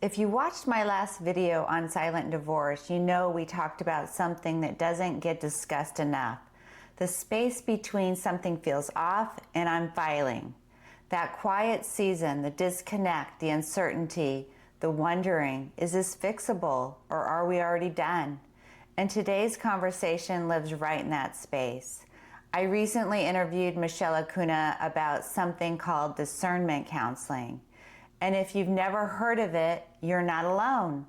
If you watched my last video on silent divorce, you know we talked about something that doesn't get discussed enough. The space between something feels off and I'm filing. That quiet season, the disconnect, the uncertainty, the wondering, is this fixable or are we already done? And today's conversation lives right in that space. I recently interviewed Michelle Acuña about something called discernment counseling. And if you've never heard of it, you're not alone.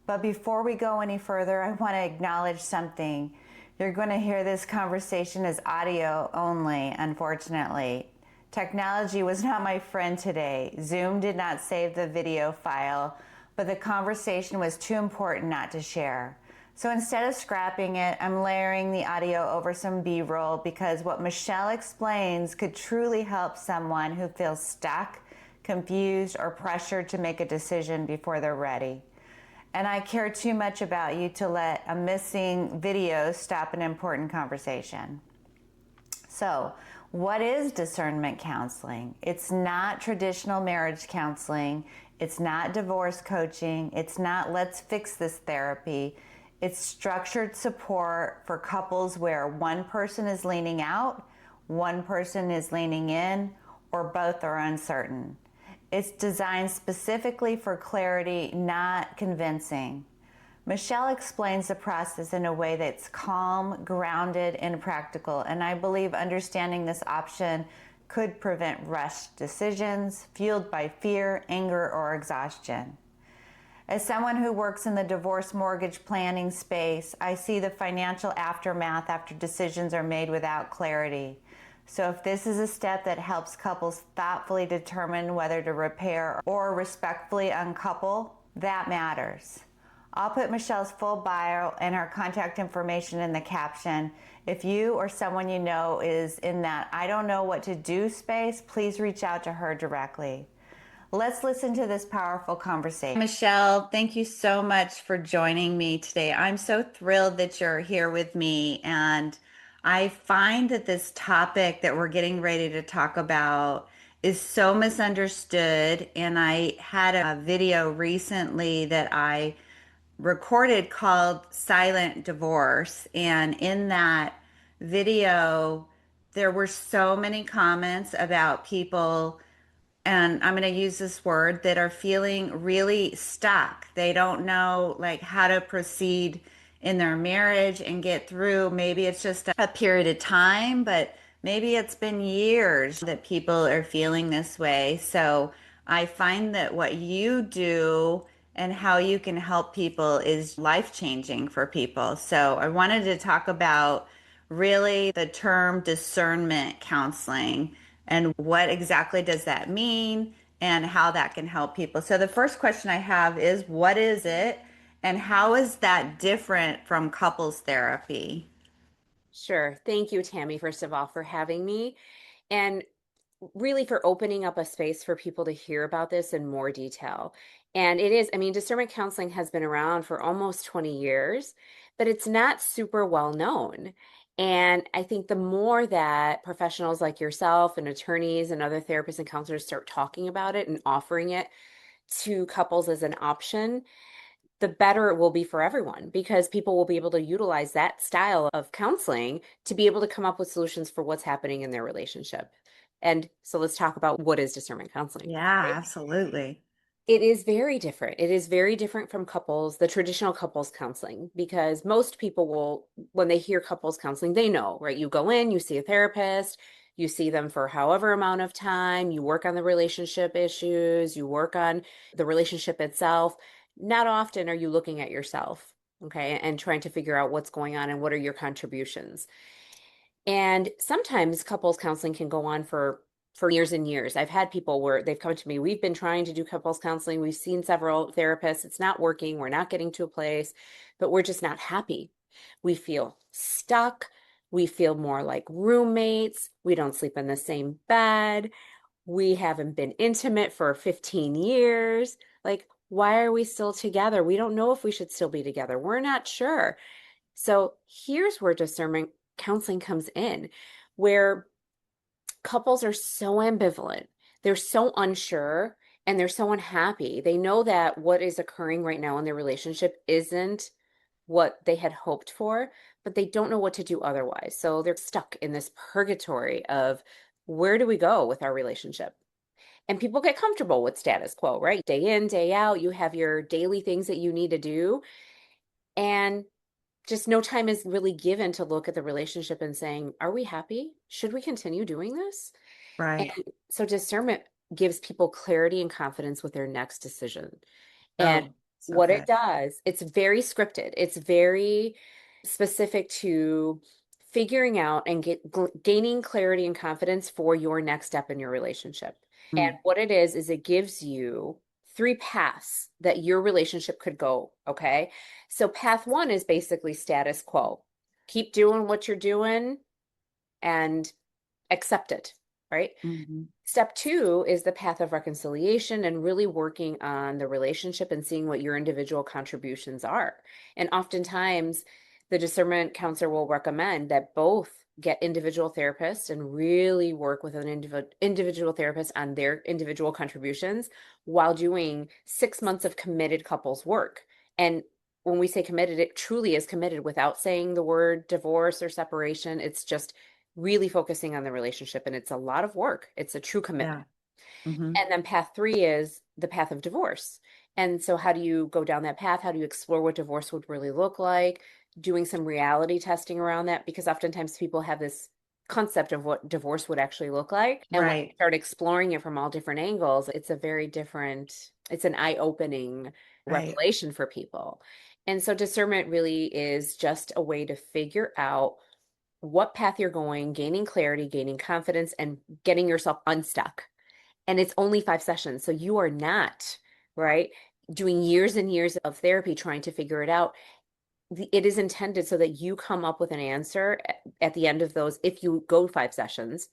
But before we go any further, I want to acknowledge something. You're going to hear this conversation as audio only, unfortunately. Technology was not my friend today. Zoom did not save the video file, but the conversation was too important not to share. So instead of scrapping it, I'm layering the audio over some B-roll because what Michelle explains could truly help someone who feels stuck, confused, or pressured to make a decision before they're ready. And I care too much about you to let a missing video stop an important conversation. So, what is discernment counseling? It's not traditional marriage counseling. It's not divorce coaching. It's not let's fix this therapy. It's structured support for couples where one person is leaning out, one person is leaning in, or both are uncertain. It's designed specifically for clarity, not convincing. Michelle explains the process in a way that's calm, grounded, and practical, and I believe understanding this option could prevent rushed decisions fueled by fear, anger, or exhaustion. As someone who works in the divorce mortgage planning space, I see the financial aftermath after decisions are made without clarity. So if this is a step that helps couples thoughtfully determine whether to repair or respectfully uncouple, that matters. I'll put Michelle's full bio and her contact information in the caption. If you or someone you know is in that I don't know what to do space, please reach out to her directly. Let's listen to this powerful conversation. Michelle, thank you so much for joining me today. I'm so thrilled that you're here with me, and I find that this topic that we're getting ready to talk about is so misunderstood. And I had a video recently that I recorded called Silent Divorce. And in that video, there were so many comments about people, and I'm going to use this word, that are feeling really stuck. They don't know like how to proceed in their marriage and get through. Maybe it's just a period of time, but maybe it's been years that people are feeling this way. So I find that what you do and how you can help people is life-changing for people. So I wanted to talk about really the term discernment counseling and what exactly does that mean and how that can help people. So the first question I have is, what is it and how is that different from couples therapy? Sure. Thank you, Tammy, first of all, for having me and really for opening up a space for people to hear about this in more detail. And it is, I mean, discernment counseling has been around for almost 20 years, but it's not super well known. And I think the more that professionals like yourself and attorneys and other therapists and counselors start talking about it and offering it to couples as an option, the better it will be for everyone because people will be able to utilize that style of counseling to be able to come up with solutions for what's happening in their relationship. And so let's talk about what is discernment counseling. Yeah, Right? absolutely. It is very different. It is very different from the traditional couples counseling, because most people will, when they hear couples counseling, they know, right? You go in, you see a therapist, you see them for however amount of time, you work on the relationship issues, you work on the relationship itself. Not often are you looking at yourself, okay, and trying to figure out what's going on and what are your contributions. And sometimes couples counseling can go on for years and years. I've had people where they've come to me, we've been trying to do couples counseling, we've seen several therapists, it's not working, we're not getting to a place, but we're just not happy. We feel stuck, we feel more like roommates, we don't sleep in the same bed, we haven't been intimate for 15 years. Like, why are we still together? We don't know if we should still be together. We're not sure. So here's where discernment counseling comes in, where couples are so ambivalent, they're so unsure, and they're so unhappy. They know that what is occurring right now in their relationship isn't what they had hoped for, but they don't know what to do otherwise. So they're stuck in this purgatory of where do we go with our relationship? And people get comfortable with status quo, right? Day in, day out, you have your daily things that you need to do. And just no time is really given to look at the relationship and saying, are we happy? Should we continue doing this? And Right. so discernment gives people clarity and confidence with their next decision. And Oh, so what it good. does, it's very scripted. It's very specific to figuring out and gaining clarity and confidence for your next step in your relationship. And Mm. what it is it gives you three paths that your relationship could go. Okay. So path one is basically status quo. Keep doing what you're doing and accept it, right? Mhm. Step two is the path of reconciliation and really working on the relationship and seeing what your individual contributions are. And oftentimes, the discernment counselor will recommend that both get individual therapists and really work with an individual therapist on their individual contributions while doing 6 months of committed couples work. And when we say committed, it truly is committed without saying the word divorce or separation. It's just really focusing on the relationship, and it's a lot of work. It's a true Yeah. commitment. Hmm. And then path three is the path of divorce. And so how do you go down that path? How do you explore what divorce would really look like? Doing some reality testing around that, because oftentimes people have this concept of what divorce would actually look like. And when you Right. start exploring it from all different angles, it's a very different, it's an eye-opening Right. revelation for people. And so discernment really is just a way to figure out what path you're going, gaining clarity, gaining confidence, and getting yourself unstuck. And it's only 5 sessions. So you are not, right, doing years and years of therapy trying to figure it out. It is intended so that you come up with an answer at the end of those, if you go 5 sessions,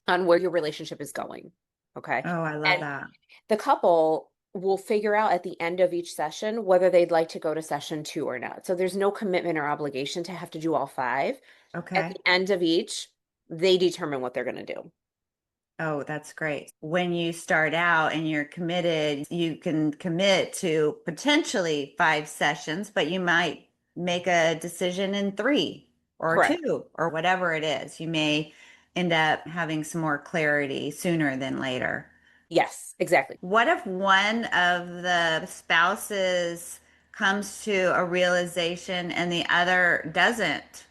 on where your relationship is going. Okay. Oh, I love And that. the couple will figure out at the end of each session whether they'd like to go to session two or not. So there's no commitment or obligation to have to do all five. At Okay. the end of each, they determine what they're going to do. Oh, that's great. When you start out and you're committed, you can commit to potentially 5 sessions, but you might make a decision in three or Correct. two or whatever it is. You may end up having some more clarity sooner than later. Yes, exactly. What if one of the spouses comes to a realization and the other doesn't?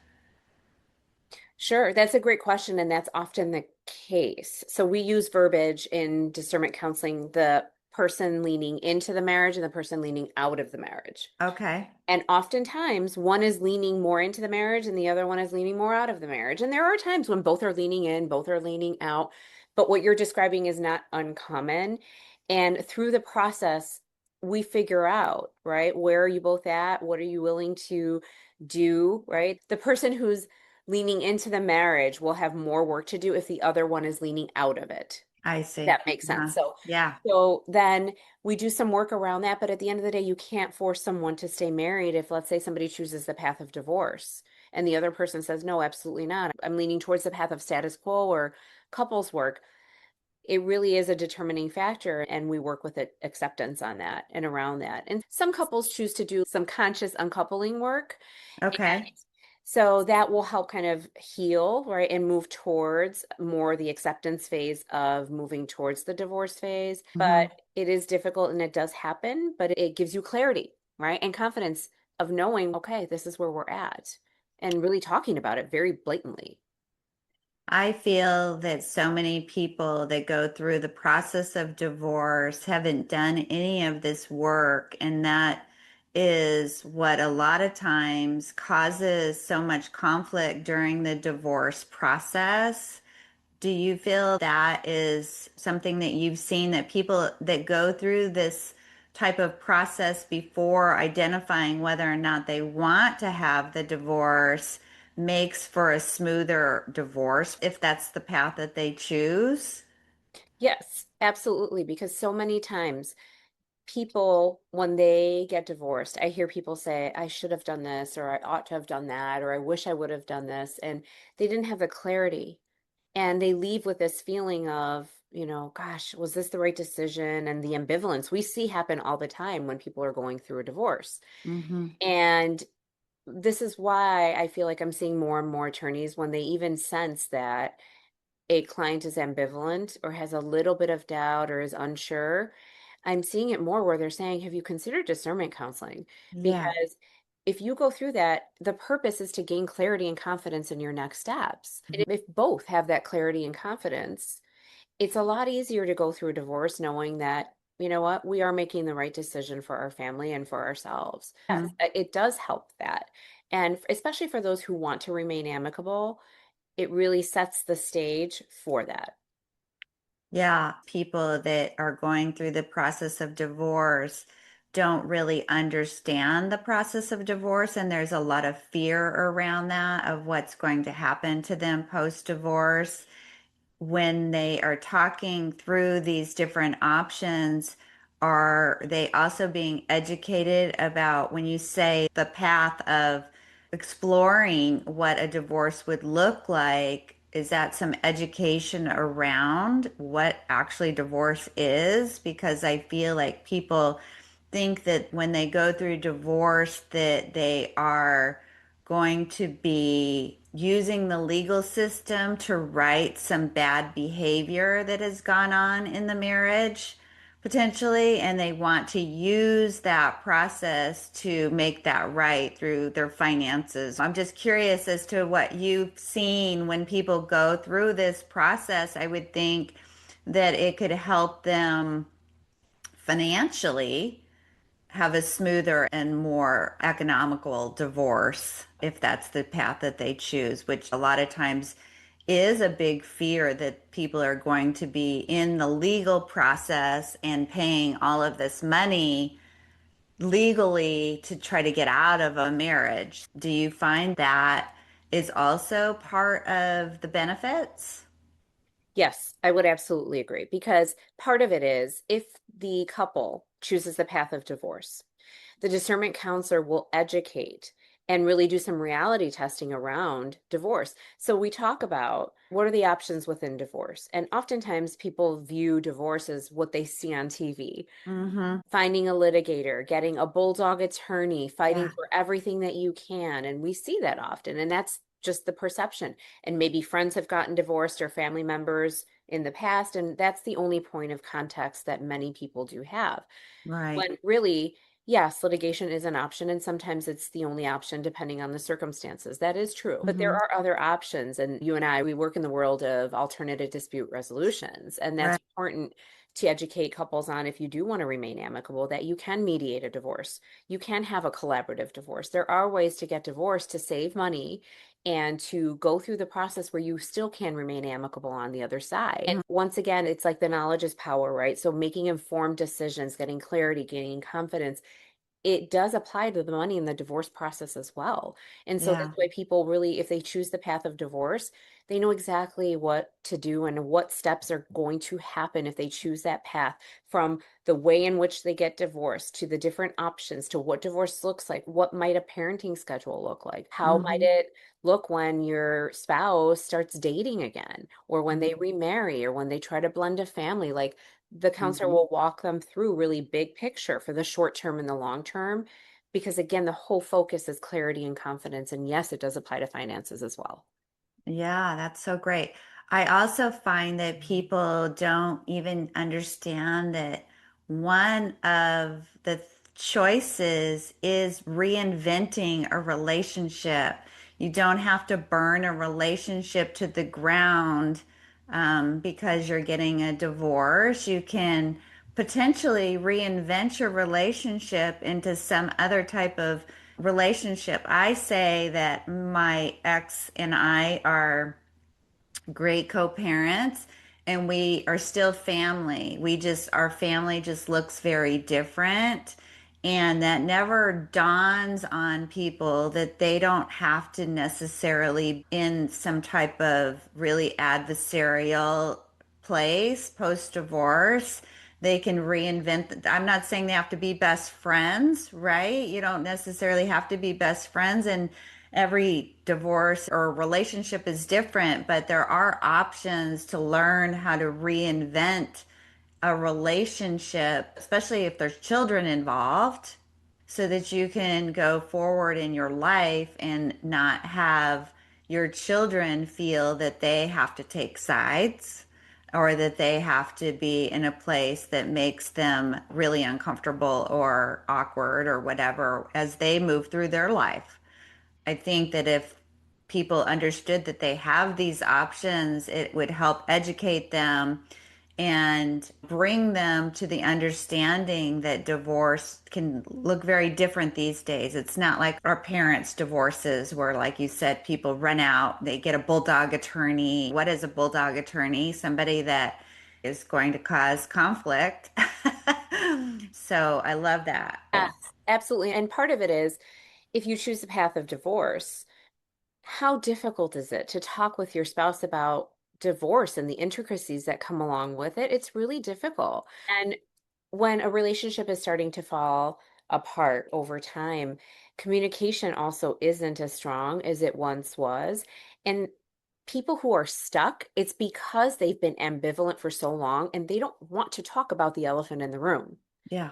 Sure. That's a great question. And that's often the case. So we use verbiage in discernment counseling, the person leaning into the marriage and the person leaning out of the marriage. Okay. And oftentimes one is leaning more into the marriage and the other one is leaning more out of the marriage. And there are times when both are leaning in, both are leaning out. But what you're describing is not uncommon. And through the process, we figure out, right? Where are you both at? What are you willing to do, right? The person who's leaning into the marriage will have more work to do if the other one is leaning out of it. I see. That makes sense. Uh-huh. Yeah. So then we do some work around that, but at the end of the day, you can't force someone to stay married if, let's say, somebody chooses the path of divorce and the other person says, no, absolutely not. I'm leaning towards the path of status quo or couples work. It really is a determining factor, and we work with it, acceptance on that and around that. And some couples choose to do some conscious uncoupling work. Okay. So that will help kind of heal, right, and move towards more the acceptance phase of moving towards the divorce phase. Hmm. But it is difficult and it does happen, but it gives you clarity, right, and confidence of knowing, okay, this is where we're at, and really talking about it very blatantly. I feel that so many people that go through the process of divorce haven't done any of this work, and that is what a lot of times causes so much conflict during the divorce process. Do you feel that is something that you've seen that people that go through this type of process before identifying whether or not they want to have the divorce makes for a smoother divorce if that's the path that they choose? Yes, absolutely. Because so many times people, when they get divorced, I hear people say, I should have done this, or I ought to have done that, or I wish I would have done this. And they didn't have the clarity. And they leave with this feeling of gosh, was this the right decision? And the ambivalence we see happen all the time when people are going through a divorce. Mm-hmm. And this is why I feel like I'm seeing more and more attorneys when they even sense that a client is ambivalent or has a little bit of doubt or is unsure. I'm seeing it more where they're saying, have you considered discernment counseling? Yeah. Because if you go through that, the purpose is to gain clarity and confidence in your next steps. And if both have that clarity and confidence, it's a lot easier to go through a divorce knowing that, you know what, we are making the right decision for our family and for ourselves. Yes, Mhm. it does help that. And especially for those who want to remain amicable, it really sets the stage for that. Yeah, people that are going through the process of divorce don't really understand the process of divorce, and there's a lot of fear around that of what's going to happen to them post divorce. When they are talking through these different options, are they also being educated about when you say the path of exploring what a divorce would look like? Is that some education around what actually divorce is? Because I feel like people think that when they go through divorce that they are going to be using the legal system to right some bad behavior that has gone on in the marriage potentially, and they want to use that process to make that right through their finances. I'm just curious as to what you've seen when people go through this process. I would think that it could help them financially have a smoother and more economical divorce if that's the path that they choose, which a lot of times is a big fear that people are going to be in the legal process and paying all of this money legally to try to get out of a marriage. Do you find that is also part of the benefits? Yes, I would absolutely agree because part of it is if the couple chooses the path of divorce, the discernment counselor will educate and really do some reality testing around divorce. So we talk about what are the options within divorce. And oftentimes people view divorce as what they see on TV, Mm-hmm. finding a litigator, getting a bulldog attorney, fighting Yeah. for everything that you can. And we see that often. And that's just the perception. And maybe friends have gotten divorced or family members in the past. And that's the only point of context that many people do have. Right. When really, yes, litigation is an option, and sometimes it's the only option depending on the circumstances. That is true. But there Mm-hmm. are other options. And you and I, we work in the world of alternative dispute resolutions. And that's Right. important to educate couples on if you do want to remain amicable, that you can mediate a divorce. You can have a collaborative divorce. There are ways to get divorced to save money and to go through the process where you still can remain amicable on the other side. And once again, it's like the knowledge is power, right? So making informed decisions, getting clarity, gaining confidence, it does apply to the money in the divorce process as well. And so Yeah. that's why people really, if they choose the path of divorce, they know exactly what to do and what steps are going to happen if they choose that path, from the way in which they get divorced to the different options to what divorce looks like. What might a parenting schedule look like? How might Mm-hmm. it look when your spouse starts dating again, or when they remarry, or when they try to blend a family? Like, the counselor will walk them through really big picture for the short term and the long term. Because again, the whole focus is clarity and confidence. And yes, it does apply to finances as well. Yeah, that's so great. I also find that people don't even understand that one of the choices is reinventing a relationship. You don't have to burn a relationship to the ground because you're getting a divorce. You can potentially reinvent your relationship into some other type of relationship. I say that my ex and I are great co-parents and we are still family. Our family just looks very different. And that never dawns on people that they don't have to necessarily in some type of really adversarial place post divorce. They can reinvent. I'm not saying they have to be best friends, right? You don't necessarily have to be best friends. Every divorce or relationship is different, but there are options to learn how to reinvent a relationship, especially if there's children involved, so that you can go forward in your life and not have your children feel that they have to take sides or that they have to be in a place that makes them really uncomfortable or awkward or whatever as they move through their life. I think that if people understood that they have these options, it would help educate them and bring them to the understanding that divorce can look very different these days. It's not like our parents' divorces, where, like you said, people run out, they get a bulldog attorney. What is a bulldog attorney? Somebody that is going to cause conflict. So I love that. Yes, absolutely. And part of it is if you choose the path of divorce, how difficult is it to talk with your spouse about divorce and the intricacies that come along with it? It's really difficult. And when a relationship is starting to fall apart over time, communication also isn't as strong as it once was. And people who are stuck, it's because they've been ambivalent for so long and they don't want to talk about the elephant in the room. Yeah.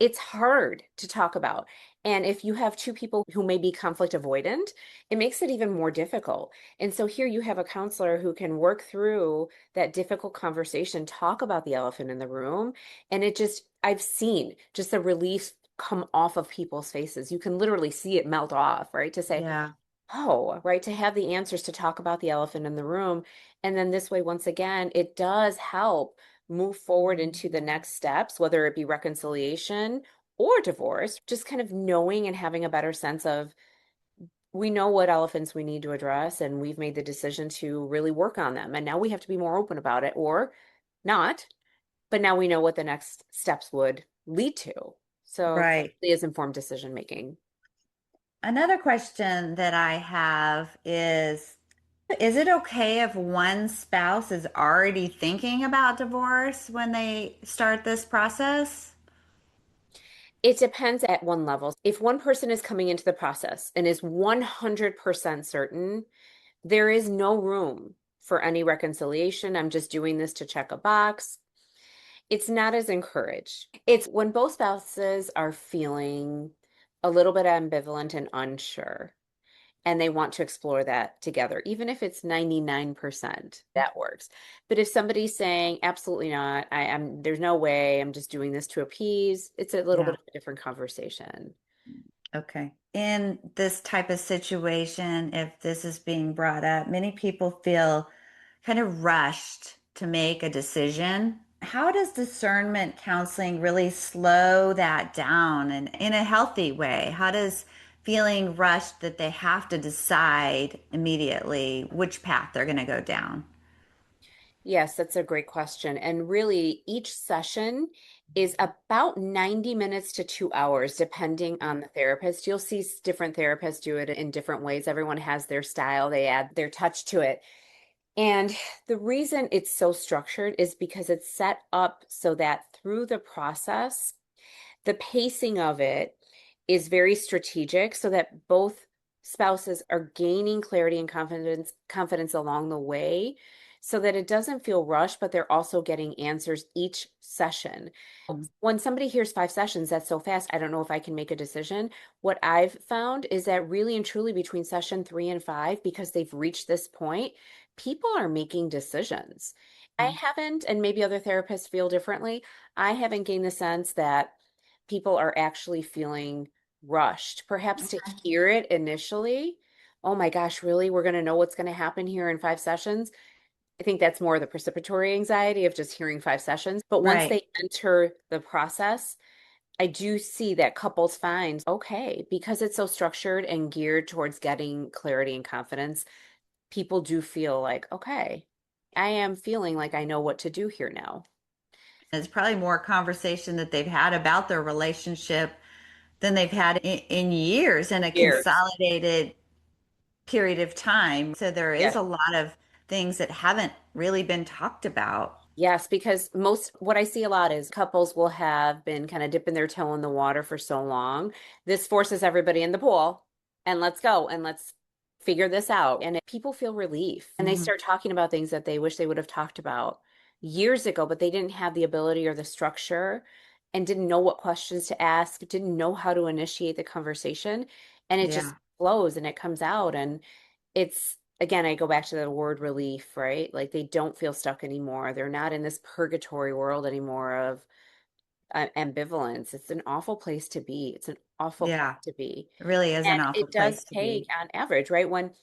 It's hard to talk about. And if you have two people who may be conflict avoidant, it makes it even more difficult. And so here you have a counselor who can work through that difficult conversation, talk about the elephant in the room. And it just, I've seen just the relief come off of people's faces. You can literally see it melt off, right? To say, Yeah. oh, right, to have the answers to talk about the elephant in the room. And then this way, once again, it does help move forward into the next steps, whether it be reconciliation or divorce, just kind of knowing and having a better sense of we know what elephants we need to address, and we've made the decision to really work on them. And now we have to be more open about it or not, but now we know what the next steps would lead to. So Right. it is informed decision making. Another question that I have is it okay if one spouse is already thinking about divorce when they start this process? It depends at one level. If one person is coming into the process and is 100% certain, there is no room for any reconciliation. I'm just doing this to check a box. It's not as encouraged. It's when both spouses are feeling a little bit ambivalent and unsure, and they want to explore that together, even if it's 99%, that works. But if somebody's saying, absolutely not, there's no way, I'm just doing this to appease, it's a little bit Yeah. of a different conversation. Okay. In this type of situation, if this is being brought up, many people feel kind of rushed to make a decision. How does discernment counseling really slow that down and in a healthy way? How does feeling rushed that they have to decide immediately which path they're going to go down? Yes, that's a great question. And really, each session is about 90 minutes to 2 hours, depending on the therapist. You'll see different therapists do it in different ways. Everyone has their style, they add their touch to it. And the reason it's so structured is because it's set up so that through the process, the pacing of it is very strategic so that both spouses are gaining clarity and confidence along the way so that it doesn't feel rushed, but they're also getting answers each session. When somebody hears 5 sessions, that's so fast, I don't know if I can make a decision. What I've found is that really and truly between session 3 and 5, because they've reached this point, people are making decisions. I haven't, and maybe other therapists feel differently. I haven't gained the sense that people are actually feeling rushed, perhaps to hear it initially. Oh my gosh, really? We're going to know what's going to happen here in 5 sessions? I think that's more the precipitory anxiety of just hearing 5 sessions. But once Right. they enter the process, I do see that couples find, okay, because it's so structured and geared towards getting clarity and confidence, people do feel like, okay, I am feeling like I know what to do here now. It's probably more conversation that they've had about their relationship than they've had in years in a Years. consolidated period of time. So there is Yes. a lot of things that haven't really been talked about. Yes, because what I see a lot is couples will have been kind of dipping their toe in the water for so long. This forces everybody in the pool and let's go and let's figure this out. And people feel relief and they Mhm. start talking about things that they wish they would have talked about years ago, but they didn't have the ability or the structure and didn't know what questions to ask, didn't know how to initiate the conversation. And it just Yeah. flows and it comes out. And it's, again, I go back to the word relief, right? Like they don't feel stuck anymore. They're not in this purgatory world anymore of ambivalence. It's an awful place to be. It's an awful place Yeah. to be. It really is an And awful it does place to take, be. on average, right? When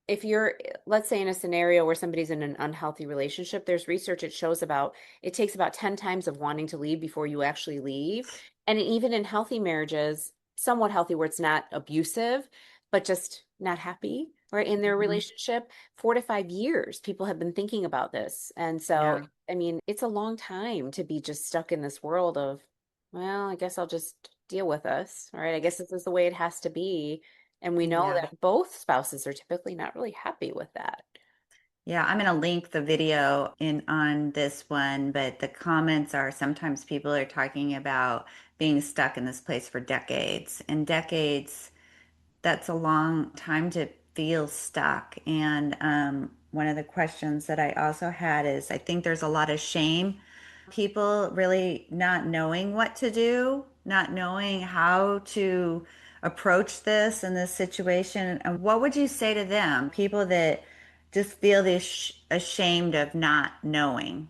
if you're, let's say in a scenario where somebody's in an unhealthy relationship, there's research it shows about it takes about 10 times of wanting to leave before you actually leave. And even in healthy marriages, somewhat healthy where it's not abusive, but just not happy, right? In their Mhm. relationship, 4 to 5 years, people have been thinking about this. And so, Yeah. I mean, it's a long time to be just stuck in this world of, well, I guess I'll just deal with this, right? I guess this is the way it has to be. And we know Yeah. that both spouses are typically not really happy with that. Yeah, I'm going to link the video in on this one, but the comments are sometimes people are talking about being stuck in this place for decades. And decades, that's a long time to feel stuck. And one of the questions that I also had is I think there's a lot of shame. People really not knowing what to do, not knowing how to approach this in this situation. And what would you say to them? People that just feel this ashamed of not knowing.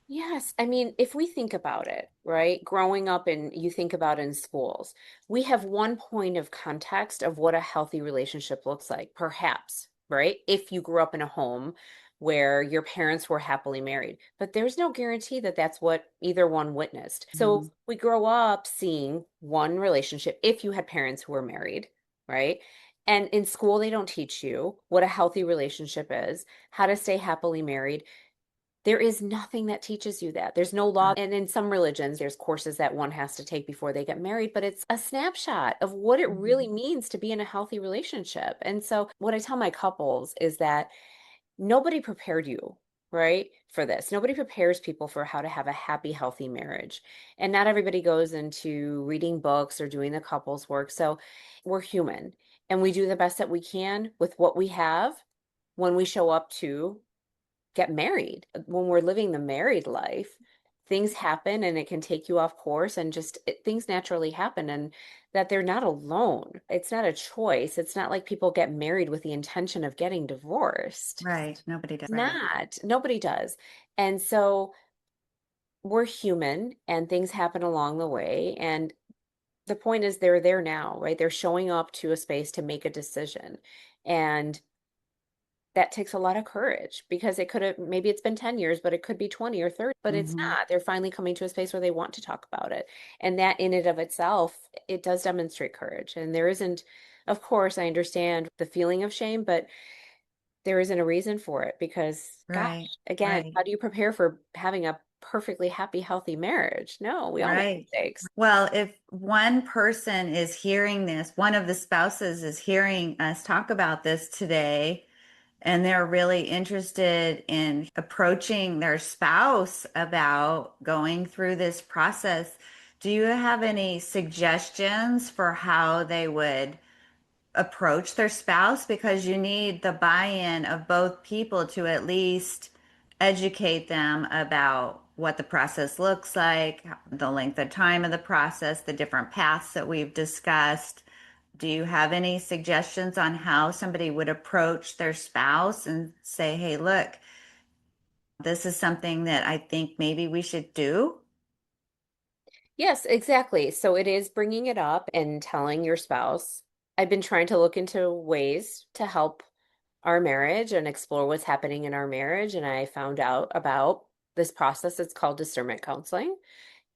Yes, I mean, if we think about it, right? Growing up and you think about in schools, we have one point of context of what a healthy relationship looks like, perhaps, right? If you grew up in a home where your parents were happily married, but there's no guarantee that that's what either one witnessed. So Mhm. we grow up seeing one relationship if you had parents who were married, right? And in school, they don't teach you what a healthy relationship is, how to stay happily married. There is nothing that teaches you that. There's no law. And in some religions, there's courses that one has to take before they get married, but it's a snapshot of what it Mhm. really means to be in a healthy relationship. And so, what I tell my couples is that nobody prepared you, right, for this. Nobody prepares people for how to have a happy, healthy marriage. And not everybody goes into reading books or doing the couples work. So, we're human and we do the best that we can with what we have when we show up to get married. When we're living the married life, things happen and it can take you off course and just things naturally happen and that they're not alone. It's not a choice. It's not like people get married with the intention of getting divorced. Right. Nobody It's does. Right. not. Nobody does. And so we're human and things happen along the way. And the point is they're there now, right? They're showing up to a space to make a decision. And that takes a lot of courage because it could have maybe it's been 10 years, but it could be 20 or 30, but it's Hmm. not. They're finally coming to a space where they want to talk about it. And that in and of itself, it does demonstrate courage. And there isn't, of course, I understand the feeling of shame, but there isn't a reason for it because, gosh, Right. again, Right. how do you prepare for having a perfectly happy, healthy marriage? No, we all make Right. mistakes. Well, if one person is hearing this, one of the spouses is hearing us talk about this today, and they're really interested in approaching their spouse about going through this process, do you have any suggestions for how they would approach their spouse? Because you need the buy-in of both people to at least educate them about what the process looks like, the length of time of the process, the different paths that we've discussed. Do you have any suggestions on how somebody would approach their spouse and say, hey, look, this is something that I think maybe we should do? Yes, exactly. So it is bringing it up and telling your spouse. I've been trying to look into ways to help our marriage and explore what's happening in our marriage. And I found out about this process. It's called discernment counseling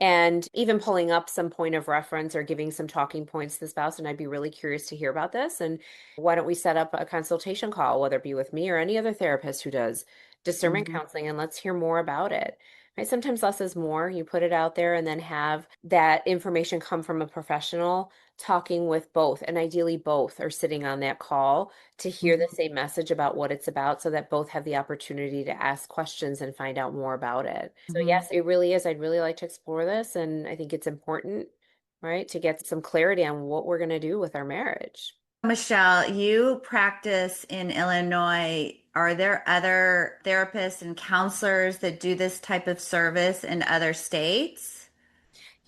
and even pulling up some point of reference or giving some talking points to the spouse. And I'd be really curious to hear about this. And why don't we set up a consultation call, whether it be with me or any other therapist who does discernment Mhm. counseling, and let's hear more about it. Right? Sometimes less is more. You put it out there and then have that information come from a professional talking with both, and ideally both are sitting on that call to hear the Mhm. same message about what it's about so that both have the opportunity to ask questions and find out more about it. So, Mhm. yes, it really is. I'd really like to explore this. And I think it's important, right, to get some clarity on what we're going to do with our marriage. Michelle, you practice in Illinois. Are there other therapists and counselors that do this type of service in other states?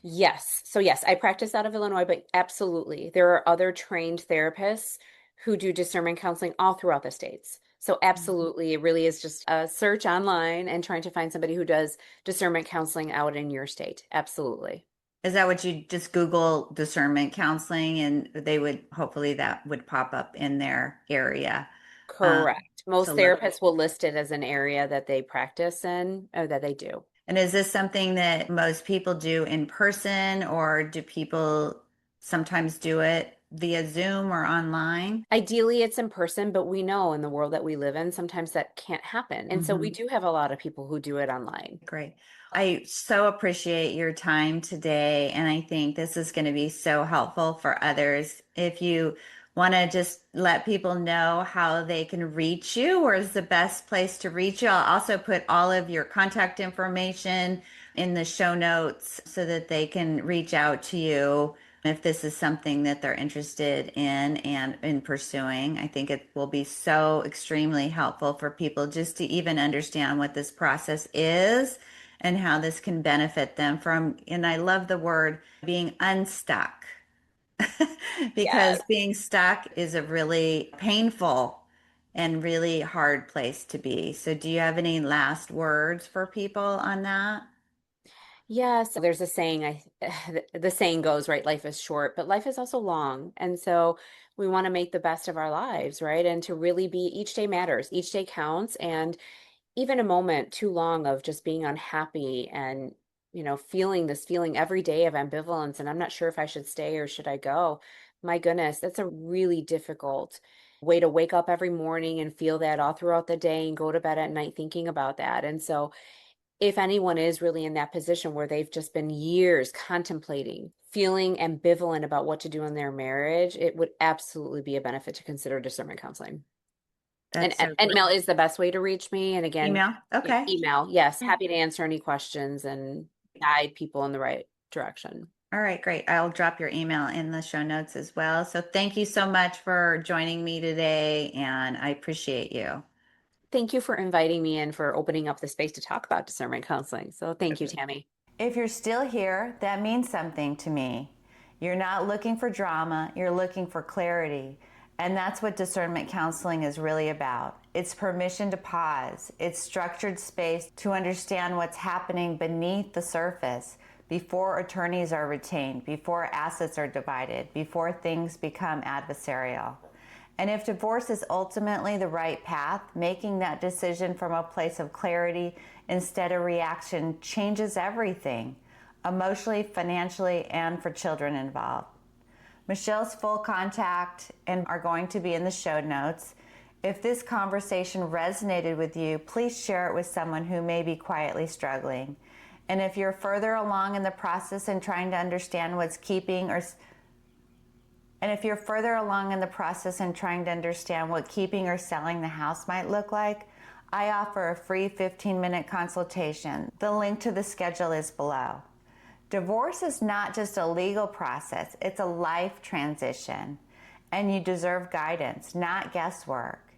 Yes. So yes, I practice out of Illinois, but absolutely. There are other trained therapists who do discernment counseling all throughout the states. So absolutely, it really is just a search online and trying to find somebody who does discernment counseling out in your state. Absolutely. Is that what you just Google discernment counseling and they would hopefully that would pop up in their area Correct. to Most look? therapists will list it as an area that they practice in or that they do. And is this something that most people do in person or do people sometimes do it via Zoom or online? Ideally, it's in person, but we know in the world that we live in, sometimes that can't happen. And so we Mhm. do have a lot of people who do it online. Great. I so appreciate your time today. And I think this is going to be so helpful for others. If you want to just let people know how they can reach you, or is the best place to reach you, I'll also put all of your contact information in the show notes so that they can reach out to you if this is something that they're interested in and in pursuing. I think it will be so extremely helpful for people just to even understand what this process is and how this can benefit them from, and I love the word being unstuck because Yes. being stuck is a really painful and really hard place to be. So, do you have any last words for people on that? Yes, there's a saying, the saying goes, right? Life is short, but life is also long. And so we want to make the best of our lives, right? And to really be each day matters, each day counts. And even a moment too long of just being unhappy and, feeling this feeling every day of ambivalence, and I'm not sure if I should stay or should I go. My goodness, that's a really difficult way to wake up every morning and feel that all throughout the day and go to bed at night thinking about that. And so if anyone is really in that position where they've just been years contemplating, feeling ambivalent about what to do in their marriage, it would absolutely be a benefit to consider discernment counseling. And, That's and so and great. email is the best way to reach me. And again, Email? Okay. email, yes, happy to answer any questions and guide people in the right direction. All right, great. I'll drop your email in the show notes as well. So, thank you so much for joining me today, and I appreciate you. Thank you for inviting me and for opening up the space to talk about discernment counseling. So thank you, Tammy. If you're still here, that means something to me. You're not looking for drama, you're looking for clarity. And that's what discernment counseling is really about. It's permission to pause, it's structured space to understand what's happening beneath the surface before attorneys are retained, before assets are divided, before things become adversarial. And if divorce is ultimately the right path, making that decision from a place of clarity instead of reaction changes everything, emotionally, financially, and for children involved. Michelle's full contact and are going to be in the show notes. If this conversation resonated with you, please share it with someone who may be quietly struggling. And if you're further along in the process and trying to understand what's keeping or and if you're further along in the process and trying to understand what keeping or selling the house might look like, I offer a free 15-minute consultation. The link to the schedule is below. Divorce is not just a legal process, it's a life transition. And you deserve guidance, not guesswork.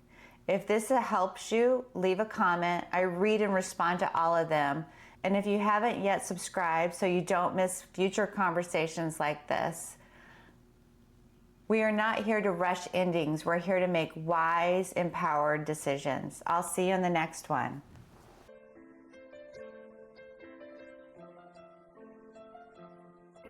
If this helps you, leave a comment. I read and respond to all of them. And if you haven't yet subscribed so you don't miss future conversations like this, we are not here to rush endings. We're here to make wise, empowered decisions. I'll see you in the next one.